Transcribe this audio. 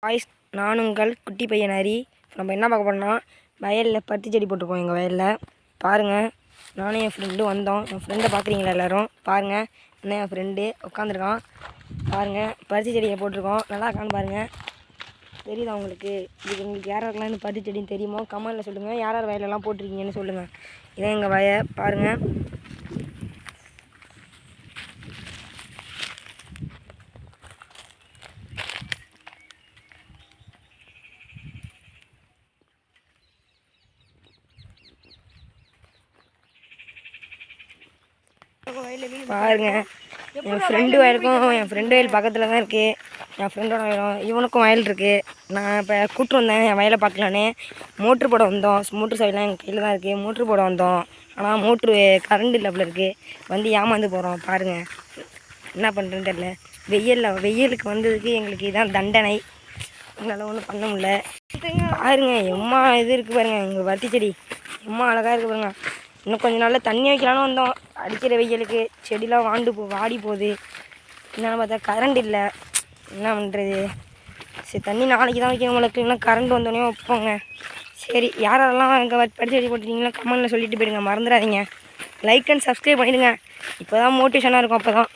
Voice நான் உங்கள் குட்டி பையன் ஹரி. நம்ம என்ன பார்க்க போறோம்னா வயலில் பருத்தி செடி போட்டிருக்கோம். எங்கள் வயலில் பாருங்கள், நானும் என் ஃப்ரெண்டும் வந்தோம். என் ஃப்ரெண்டை பார்க்குறீங்களா எல்லோரும்? பாருங்கள், இன்னும் என் ஃப்ரெண்டு உட்காந்துருக்கான். பாருங்கள், பருத்தி செடியை போட்டிருக்கோம். நல்லா இருக்கான்னு பாருங்கள். தெரியுதா உங்களுக்கு? இது உங்களுக்கு யாராருக்கெல்லாம் இந்த பருத்தி செடின்னு தெரியுமோ கமெண்டில் சொல்லுங்கள். யார் யார் வயலெல்லாம் போட்டிருக்கீங்கன்னு சொல்லுங்கள். இதான் எங்கள் வயல் பாருங்கள். பாருங்க, என் ஃப்ரெண்டு வயலுக்கும் என் ஃப்ரெண்டு வயல் பக்கத்தில் தான் இருக்குது. என் ஃப்ரெண்டோட வயலும் இவனுக்கும் வயல் இருக்குது. நான் இப்போ கூப்பிட்டு வந்தேன் என் வயலை பார்க்கலான்னு. மோட்ரு போட வந்தோம். மோட்ரு சைடெலாம் எங்கள் கையில் தான் இருக்குது. மோட்ரு போட வந்தோம். ஆனால் மோட்ரு கரண்ட் இல்லாமல் இருக்குது. வந்து ஏமாந்து போகிறோம். பாருங்கள், என்ன பண்ணுறேன்னு தெரில. வெயிலுக்கு வந்ததுக்கு எங்களுக்கு இதான் தண்டனை. எங்களால் ஒன்றும் பண்ண முடியல. பாருங்க, எம்மா இது இருக்குது பாருங்கள். எங்கள் பருத்தி செடி எம்மா அழகாக இருக்குது பாருங்க. இன்னும் கொஞ்சம் நாளில் தண்ணி வைக்கலான்னு வந்தோம். அடிக்கிற வெயிலுக்கு செடிலாம் வாடி போகுது. என்னென்னு பார்த்தா கரண்ட் இல்லை. என்ன பண்ணுறது? சரி, தண்ணி நாளைக்கு தான் வைக்கணும் உங்களுக்கு. இல்லைன்னா கரண்ட் வந்தோடனே வைப்போங்க. சரி, யாரெல்லாம் எங்கள் பருத்தி செடி போட்டுருக்கீங்களா கமெண்டில் சொல்லிட்டு போயிடுங்க. மறந்துடாதீங்க. லைக் அண்ட் சப்ஸ்கிரைப் பண்ணிவிடுங்க. இப்போ தான் மோட்டிவேஷனாக இருக்கும். அப்போ தான்